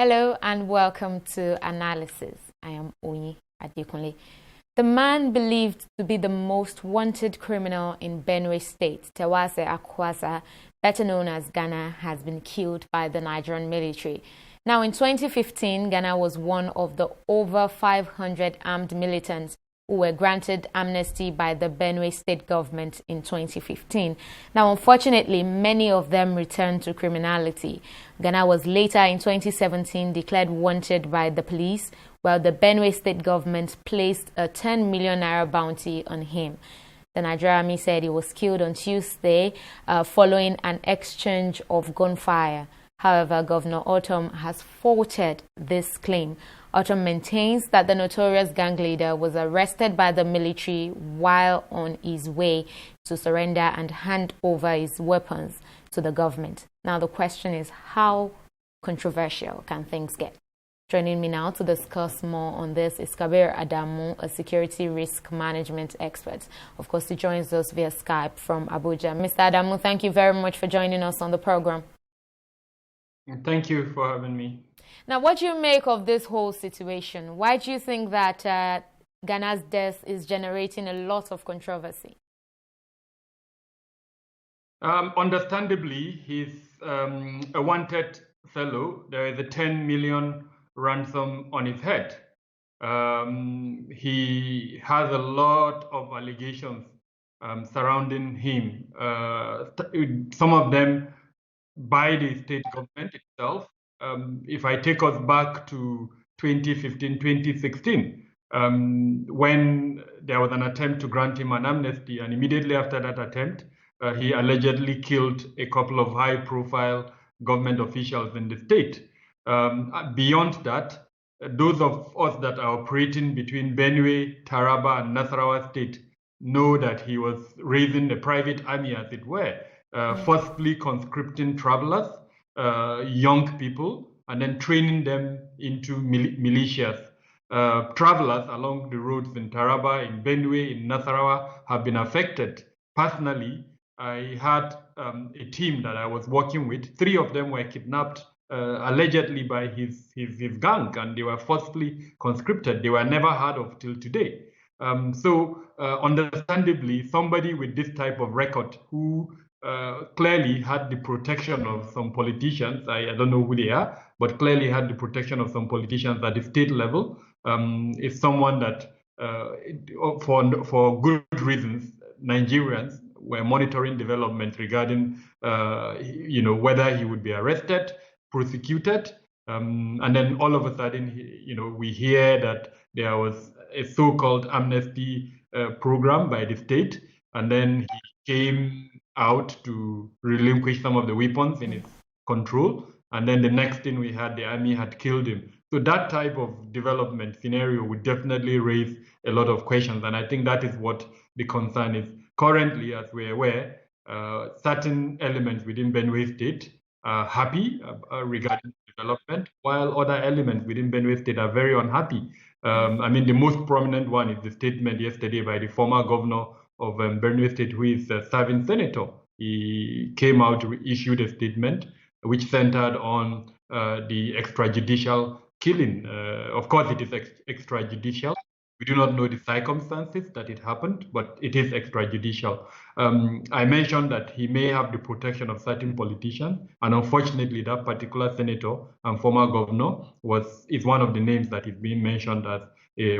Hello and welcome to Analysis. I am Oyi Adekunle. The man believed to be the most wanted criminal in Benue State, Tewase Akwasa, better known as Ghana, has been killed by the Nigerian military. Now, in 2015, Ghana was one of the over 500 armed militants who were granted amnesty by the Benue State government in 2015. Now, unfortunately, many of them returned to criminality. Ghana was later in 2017 declared wanted by the police, while the Benue State government placed a 10 million naira bounty on him. The Nigerian army said he was killed on Tuesday following an exchange of gunfire. However, Governor Autumn has faulted this claim. Autumn maintains that the notorious gang leader was arrested by the military while on his way to surrender and hand over his weapons to the government. Now, the question is, how controversial can things get? Joining me now to discuss more on this is Kabir Adamu, a security risk management expert. Of course, he joins us via Skype from Abuja. Mr. Adamu, thank you very much for joining us on the program. Thank you for having me. Now, what do you make of this whole situation? Why do you think that Ghana's death is generating a lot of controversy? Understandably, he's a wanted fellow. There is a 10 million ransom on his head. He has a lot of allegations surrounding him. Some of them by the state government itself. If I take us back to 2015, 2016, when there was an attempt to grant him an amnesty, and immediately after that attempt, he allegedly killed a couple of high-profile government officials in the state. Beyond that, those of us that are operating between Benue, Taraba, and Nasarawa state know that he was raising a private army, as it were, firstly conscripting travelers, young people, and then training them into militias. Travelers along the roads in Taraba, in Benue, in Nasarawa have been affected. Personally, I had a team that I was working with. 3 of them were kidnapped allegedly by his gang, and they were forcibly conscripted. They were never heard of till today. So understandably, somebody with this type of record who clearly had the protection of some politicians, I don't know who they are, but clearly had the protection of some politicians at the state level, is someone that, for good reasons, Nigerians were monitoring developments regarding, whether he would be arrested, prosecuted, and then all of a sudden, we hear that there was a so-called amnesty program by the state, and then he came out to relinquish some of the weapons in its control, and then the next thing we had, the army had killed him. So that type of development scenario would definitely raise a lot of questions, and I think that is what the concern is. Currently, as we're aware, certain elements within Benue State are happy regarding development, while other elements within Benue State are very unhappy. The most prominent one is the statement yesterday by the former governor of Benue State, who is a serving senator. He came out, issued a statement which centered on the extrajudicial killing. Of course, it is extrajudicial. We do not know the circumstances that it happened, but it is extrajudicial. I mentioned that he may have the protection of certain politicians, and unfortunately, that particular senator and former governor is one of the names that is being mentioned as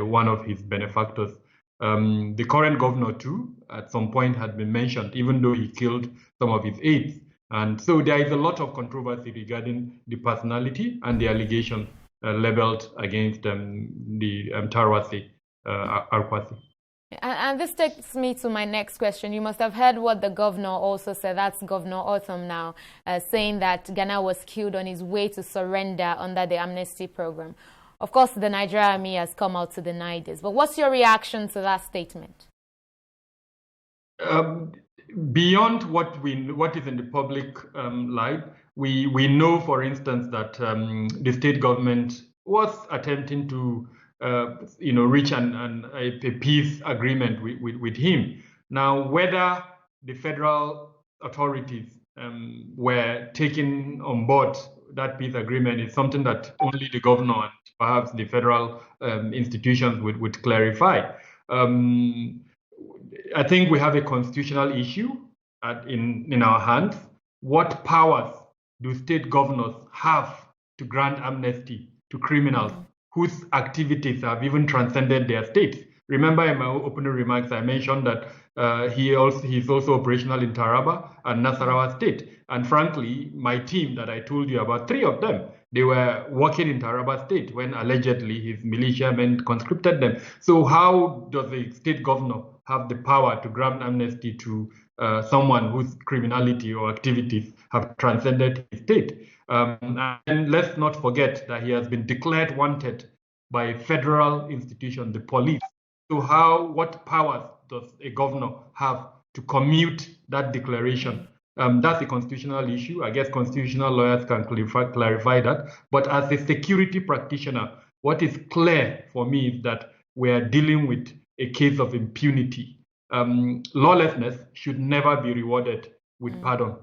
one of his benefactors. The current governor, too, at some point had been mentioned, even though he killed some of his aides. And so there is a lot of controversy regarding the personality and the allegations leveled against the Tarwasi Arkwasi. And this takes me to my next question. You must have heard what the governor also said. That's Governor Autumn now, saying that Ghana was killed on his way to surrender under the amnesty program. Of course, the Nigerian army has come out to deny this. But what's your reaction to that statement? Beyond what is in the public light, we know, for instance, that the state government was attempting to reach a peace agreement with him. Now, whether the federal authorities were taken on board that peace agreement is something that only the governor and perhaps the federal institutions would clarify. I think we have a constitutional issue in our hands. What powers do state governors have to grant amnesty to criminals whose activities have even transcended their states? Remember, in my opening remarks, I mentioned that he's also operational in Taraba and Nasarawa State. And frankly, my team that I told you about, 3 of them, they were working in Taraba State when allegedly his militiamen conscripted them. So how does the state governor have the power to grant amnesty to someone whose criminality or activities have transcended his state? And let's not forget that he has been declared wanted by a federal institution, the police. So what powers does a governor have to commute that declaration? That's a constitutional issue. I guess constitutional lawyers can clarify that. But as a security practitioner, what is clear for me is that we are dealing with a case of impunity. Lawlessness should never be rewarded with pardon.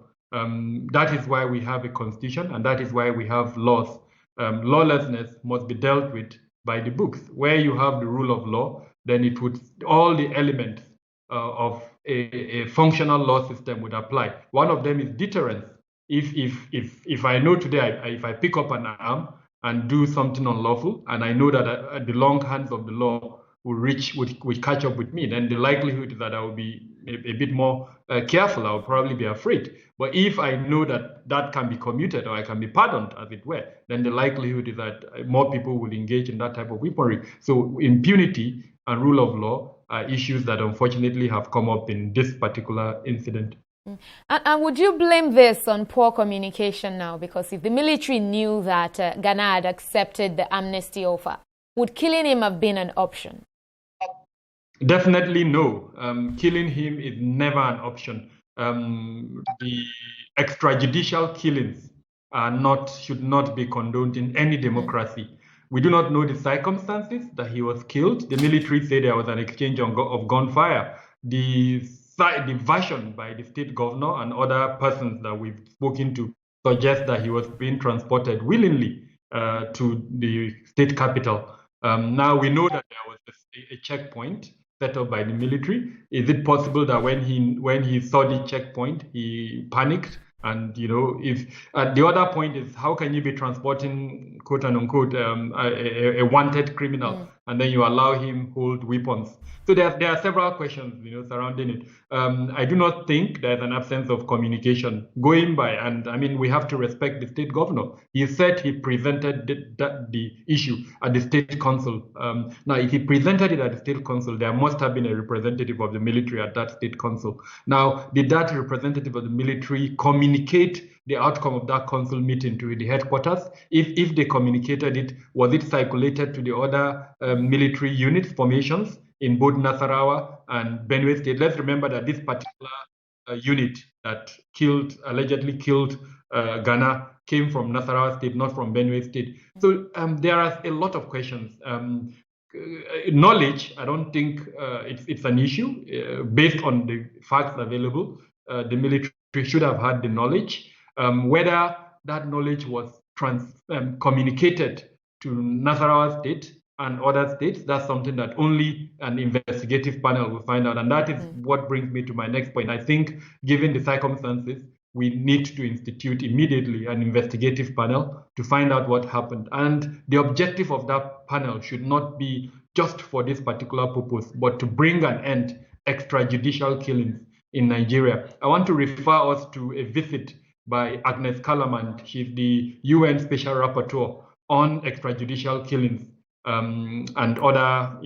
That is why we have a constitution, and that is why we have laws. Lawlessness must be dealt with by the books. Where you have the rule of law, then it would all the elements of a functional law system would apply. One of them is deterrence. If I know today, if I pick up an arm and do something unlawful, and I know that the long hands of the law would catch up with me, then the likelihood is that I will be a bit more careful. I will probably be afraid. But if I know that that can be commuted or I can be pardoned, as it were, then the likelihood is that more people will engage in that type of weaponry. So impunity and rule of law are issues that unfortunately have come up in this particular incident. And would you blame this on poor communication now? Because if the military knew that Ghana had accepted the amnesty offer, would killing him have been an option? Definitely no. Killing him is never an option. The extrajudicial killings should not be condoned in any democracy. We do not know the circumstances that he was killed. The military said there was an exchange of gunfire. The version by the state governor and other persons that we've spoken to suggest that he was being transported willingly to the state capital. Now we know that there was a checkpoint set up by the military. Is it possible that when he saw the checkpoint, he panicked? And if the other point is, how can you be transporting, quote and unquote, a wanted criminal, and then you allow him hold weapons? So there are several questions, surrounding it. I do not think there's an absence of communication going by, and I mean we have to respect the state governor. He said he presented the issue at the state council. Now, if he presented it at the state council, there must have been a representative of the military at that state council. Now, did that representative of the military communicate the outcome of that council meeting to the headquarters? If they communicated it, was it circulated to the other military units, formations in both Nasarawa and Benue State? Let's remember that this particular unit that allegedly killed Ghana came from Nasarawa State, not from Benue State. So there are a lot of questions. Knowledge, I don't think it's an issue. Based on the facts available, the military should have had the knowledge. Whether that knowledge was communicated to Nasarawa State and other states, that's something that only an investigative panel will find out. And that is what brings me to my next point. I think, given the circumstances, we need to institute immediately an investigative panel to find out what happened. And the objective of that panel should not be just for this particular purpose, but to bring an end to extrajudicial killings in Nigeria. I want to refer us to a visit by Agnes Callamand. She's the UN Special Rapporteur on extrajudicial killings and other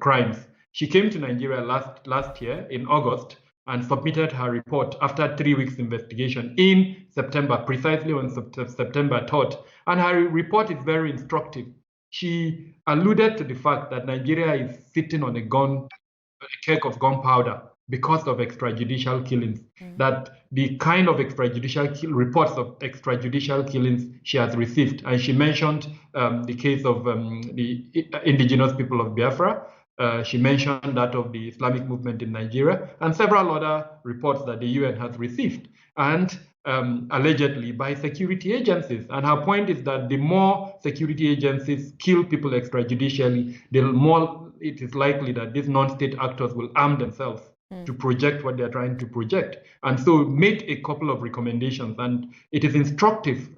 crimes. She came to Nigeria last year in August and submitted her report after 3 weeks investigation in September, precisely on September 3rd. And her report is very instructive. She alluded to the fact that Nigeria is sitting on a keg of gunpowder because of extrajudicial killings, that the kind of reports of extrajudicial killings she has received. And she mentioned the case of the indigenous people of Biafra. She mentioned that of the Islamic movement in Nigeria and several other reports that the UN has received. And allegedly by security agencies. And her point is that the more security agencies kill people extrajudicially, the more it is likely that these non-state actors will arm themselves to project what they're trying to project. And so made a couple of recommendations, and it is instructive.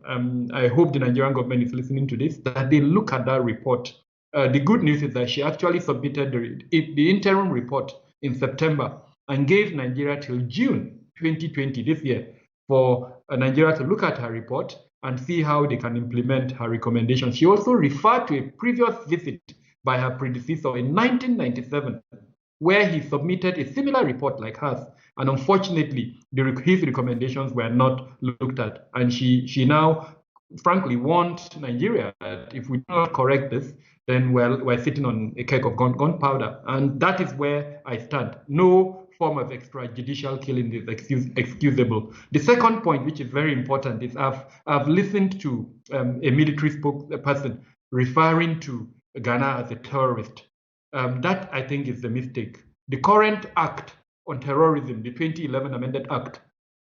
I hope the Nigerian government is listening to this, that they look at that report. The good news is that she actually submitted the interim report in September and gave Nigeria till June 2020, this year, for Nigeria to look at her report and see how they can implement her recommendations. She also referred to a previous visit by her predecessor in 1997, where he submitted a similar report like hers. And unfortunately, his recommendations were not looked at. And she now, frankly, warned Nigeria that if we do not correct this, then we're sitting on a keg of gunpowder. And that is where I stand. No form of extrajudicial killing is excusable. The second point, which is very important, is I've listened to a military spokesperson referring to Ghana as a terrorist. That, I think, is the mistake. The current act on terrorism, the 2011 Amended Act,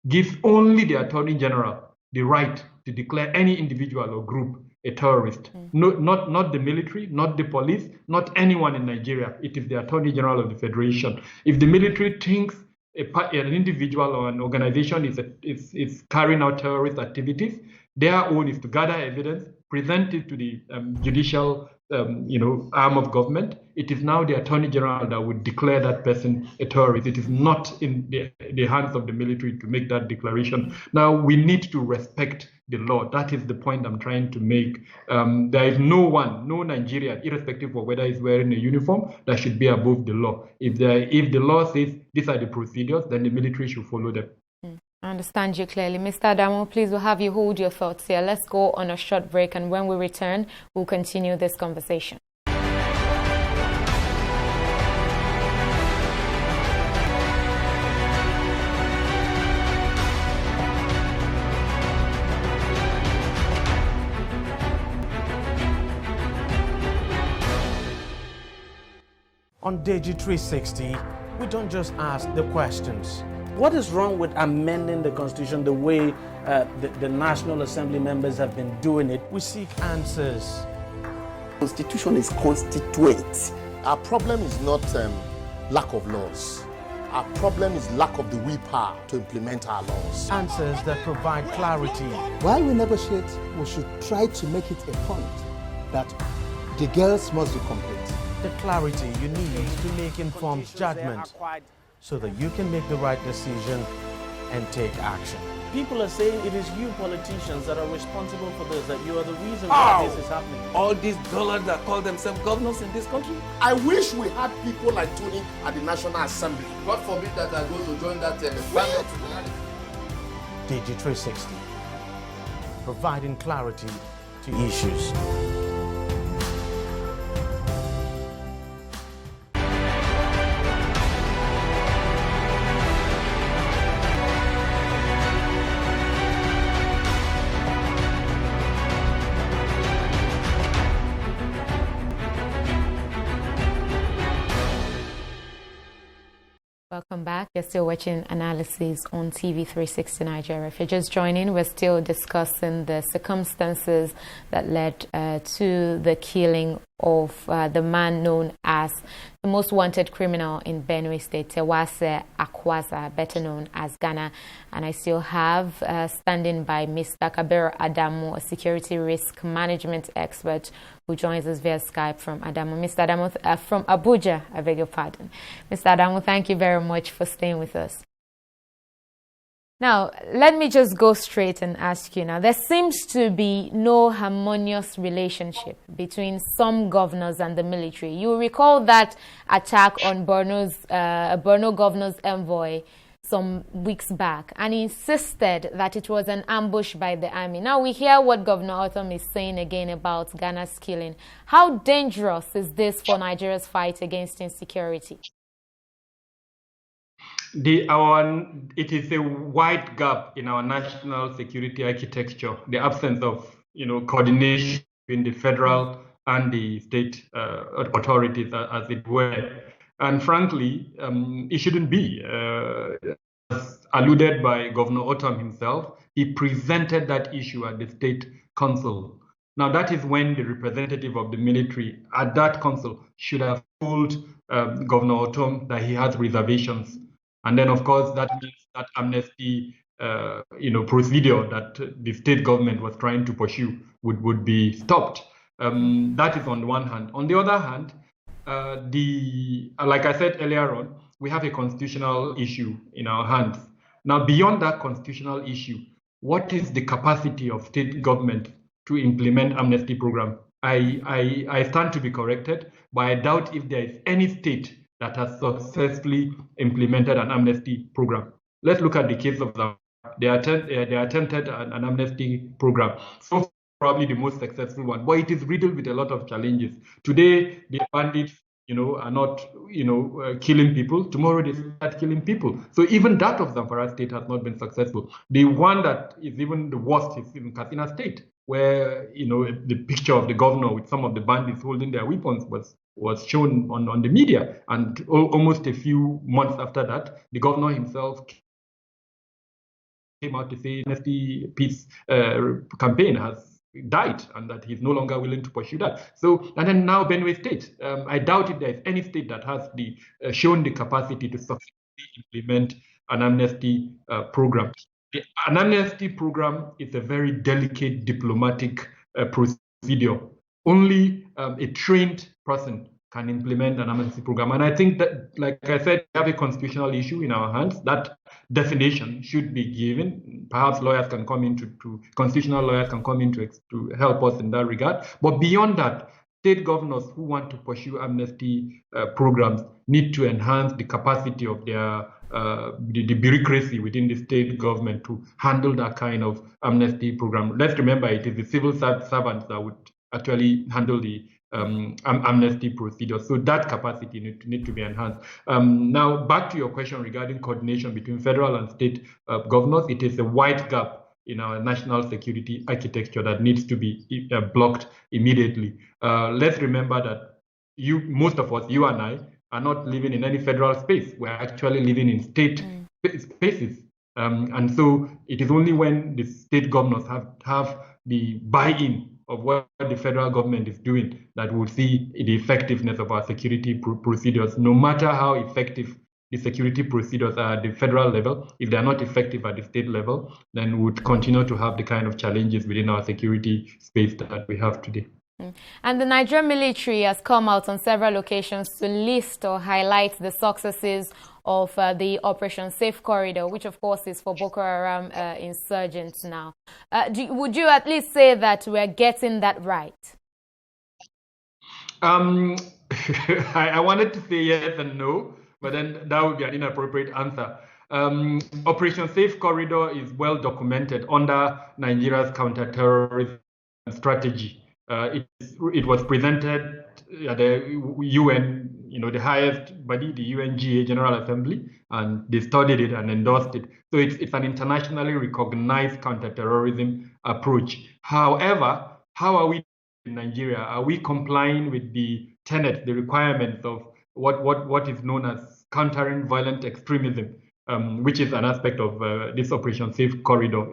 gives only the Attorney General the right to declare any individual or group a terrorist. No, not the military, not the police, not anyone in Nigeria. It is the Attorney General of the Federation. If the military thinks an individual or an organization is carrying out terrorist activities, their own is to gather evidence, present it to the judicial arm of government. It is now the Attorney General that would declare that person a terrorist. It is not in the hands of the military to make that declaration. Now, we need to respect the law. That is the point I'm trying to make. There is no Nigerian, irrespective of whether he's wearing a uniform, that should be above the law. If the law says these are the procedures, then the military should follow them. I understand you clearly. Mr. Adamo, please, we'll have you hold your thoughts here. Let's go on a short break, and when we return, we'll continue this conversation. On Digi 360, we don't just ask the questions. What is wrong with amending the Constitution the way the National Assembly members have been doing it? We seek answers. Constitution is constituent. Our problem is not lack of laws. Our problem is lack of the willpower to implement our laws. Answers that provide clarity. While we negotiate, we should try to make it a point that the girls must be complete. The clarity you need to make informed judgment, so that you can make the right decision and take action. People are saying it is you politicians that are responsible for this, that you are the reason why this is happening. All these dollars that call themselves governors in this country. I wish we had people like Tony at the National Assembly. God forbid that I go to join that planet. Digi 360, providing clarity to issues. Welcome back. You're still watching Analysis on TV 360 Nigeria. If you're just joining, we're still discussing the circumstances that led to the killing of the man known as the most wanted criminal in Benue State, Tewase Akwaza, better known as Ghana. And I still have standing by Mr. Kabir Adamo, a security risk management expert who joins us via Skype from Adamo. Mr. Adamo, from Abuja, I beg your pardon. Mr. Adamo, thank you very much for staying with us. Now, let me just go straight and ask you now. There seems to be no harmonious relationship between some governors and the military. You recall that attack on Borno governor's envoy some weeks back, and he insisted that it was an ambush by the army. Now we hear what Governor Otham is saying again about Ghana's killing. How dangerous is this for Nigeria's fight against insecurity? It is a wide gap in our national security architecture, the absence of coordination between the federal and the state authorities, as it were. And frankly, it shouldn't be. As alluded by Governor Otham himself, he presented that issue at the State Council. Now, that is when the representative of the military at that council should have told Governor Otom that he has reservations. And then, of course, that means that amnesty procedure that the state government was trying to pursue would be stopped. That is on the one hand. On the other hand, like I said earlier on, we have a constitutional issue in our hands. Now, beyond that constitutional issue, what is the capacity of state government to implement amnesty program? I stand to be corrected, but I doubt if there is any state that has successfully implemented an amnesty program. Let's look at the case of they attempted an amnesty program. So probably the most successful one, but it is riddled with a lot of challenges. Today, the bandits, are not, killing people. Tomorrow they start killing people. So even that of Zamfara State has not been successful. The one that is even the worst is in Katsina State, where, the picture of the governor with some of the bandits holding their weapons was shown on the media. And almost a few months after that, the governor himself came out to say amnesty peace campaign has died and that he's no longer willing to pursue that. So, and then now Benue State, I doubt if there is any state that has shown the capacity to successfully implement an amnesty program. An amnesty program is a very delicate diplomatic procedure. Only a trained person can implement an amnesty program. And I think that, like I said, we have a constitutional issue in our hands. That definition should be given. Perhaps lawyers can come in constitutional lawyers can come in to help us in that regard. But beyond that, state governors who want to pursue amnesty programs need to enhance the capacity of their the bureaucracy within the state government to handle that kind of amnesty program. Let's remember, it is the civil servants that would actually handle the amnesty procedure. So that capacity need to be enhanced. Now, back to your question regarding coordination between federal and state governors, it is a wide gap in our national security architecture that needs to be blocked immediately. Let's remember that most of us, you and I, are not living in any federal space. We're actually living in state spaces. And so it is only when the state governors have the buy-in of what the federal government is doing that we'll see the effectiveness of our security procedures. No matter how effective the security procedures are at the federal level, if they're not effective at the state level, then we would continue to have the kind of challenges within our security space that we have today. And the Nigerian military has come out on several occasions to list or highlight the successes of the Operation Safe Corridor, which of course is for Boko Haram insurgents now. Would you at least say that we're getting that right? I wanted to say yes and no, but then that would be an inappropriate answer. Operation Safe Corridor is well documented under Nigeria's counter-terrorism strategy. It was presented at the UN, the highest body, the UNGA General Assembly, and they studied it and endorsed it. So it's an internationally recognized counterterrorism approach. However, how are we in Nigeria? Are we complying with the tenets, the requirements of what is known as countering violent extremism, which is an aspect of this Operation Safe Corridor?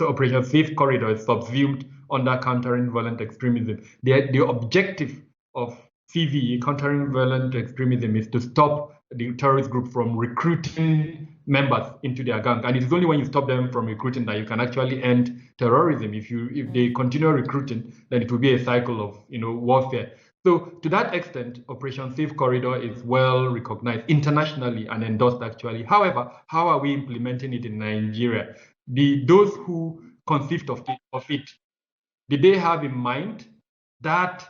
Operation Safe Corridor is subsumed under countering violent extremism. The objective of CVE, countering violent extremism, is to stop the terrorist group from recruiting members into their gang. And it is only when you stop them from recruiting that you can actually end terrorism. If they continue recruiting, then it will be a cycle of warfare. So to that extent, Operation Safe Corridor is well recognized internationally and endorsed actually. However, how are we implementing it in Nigeria? Those who conceived of it, did they have in mind that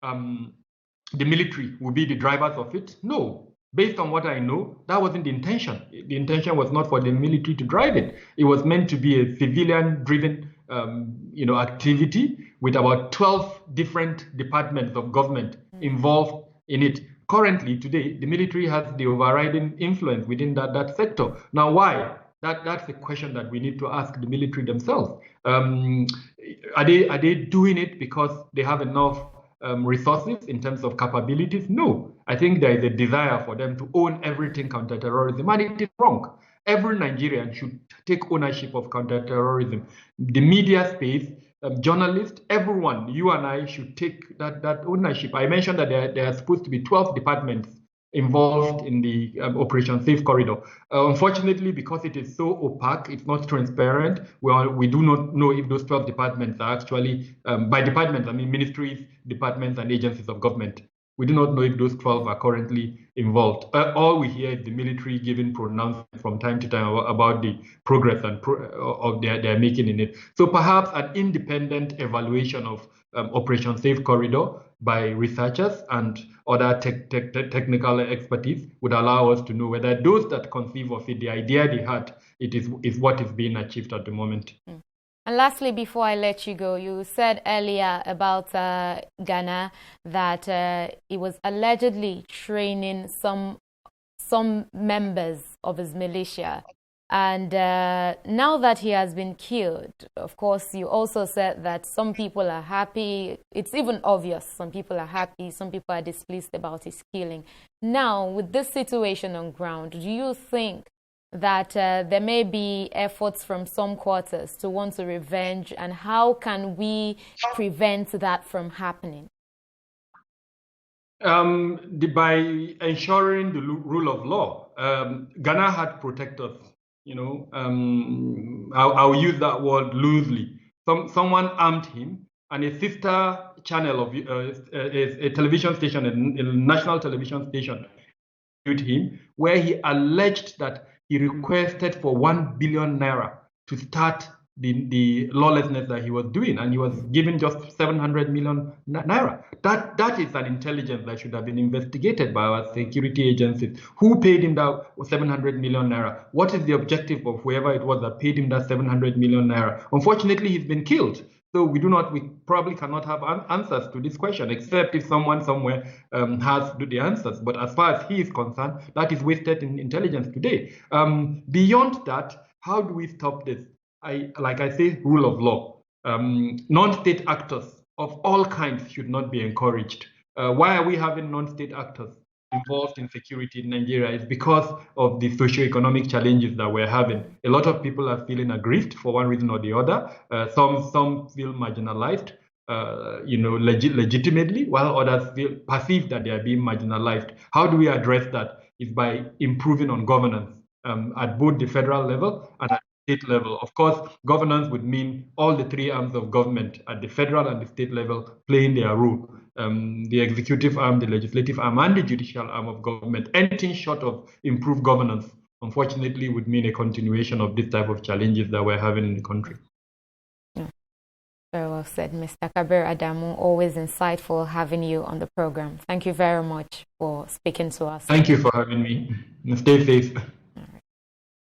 the military will be the drivers of it? No. Based on what I know, that wasn't the intention. The intention was not for the military to drive it. It was meant to be a civilian-driven activity with about 12 different departments of government involved in it. Currently, today, the military has the overriding influence within that sector. Now, why? That's the question that we need to ask the military themselves. Are they doing it because they have enough resources in terms of capabilities? No. I think there is a desire for them to own everything counterterrorism, and it is wrong. every Nigerian should take ownership of counterterrorism. The media space, journalists, everyone, you and I should take that ownership. I mentioned that there are supposed to be 12 departments involved in the Operation Safe Corridor. Unfortunately, because it is so opaque, it's not transparent, we do not know if those 12 departments are actually, by departments, I mean ministries, departments, and agencies of government. We do not know if those 12 are currently involved. All we hear is the military giving pronouncements from time to time about the progress and they're making in it. So perhaps an independent evaluation of Operation Safe Corridor by researchers and other technical expertise would allow us to know whether those that conceive of it, the idea they had, is what is being achieved at the moment. And lastly, before I let you go, you said earlier about Ghana that he was allegedly training some members of his militia. And now that he has been killed, of course, you also said that some people are happy. It's even obvious. Some people are happy. Some people are displeased about his killing. Now, with this situation on ground, do you think that there may be efforts from some quarters to want to revenge? And how can we prevent that from happening? By ensuring the rule of law. Ghana had protectors. I'll use that word loosely. Someone armed him, and a sister channel of a television station, a national television station, him, where he alleged that he requested for 1 billion naira to start the lawlessness that he was doing, and he was given just 700 million naira. That is an intelligence that should have been investigated by our security agencies. Who paid him that 700 million naira? What is the objective of whoever it was that paid him that 700 million naira? Unfortunately, he's been killed. So we probably cannot have answers to this question, except if someone somewhere has the answers. But as far as he is concerned, that is wasted in intelligence today. Beyond that, how do we stop this? Like I say, rule of law. Non-state actors of all kinds should not be encouraged. Why are we having non-state actors involved in security in Nigeria? It's because of the socioeconomic challenges that we're having. A lot of people are feeling aggrieved for one reason or the other. Some feel marginalized, legitimately, while others perceive that they are being marginalized. How do we address that? Is by improving on governance at both the federal level and at state level. Of course, governance would mean all the three arms of government at the federal and the state level playing their role. The executive arm, the legislative arm, and the judicial arm of government. Anything short of improved governance, unfortunately, would mean a continuation of this type of challenges that we're having in the country. Yeah. Very well said, Mr. Kabir Adamu. Always insightful having you on the program. Thank you very much for speaking to us. Thank you for having me. Stay safe.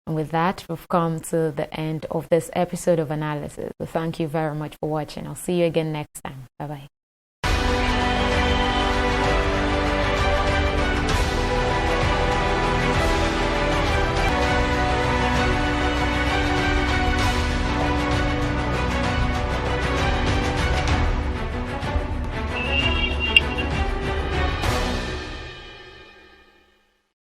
And with that, we've come to the end of this episode of Analysis. So thank you very much for watching. I'll see you again next time. Bye-bye.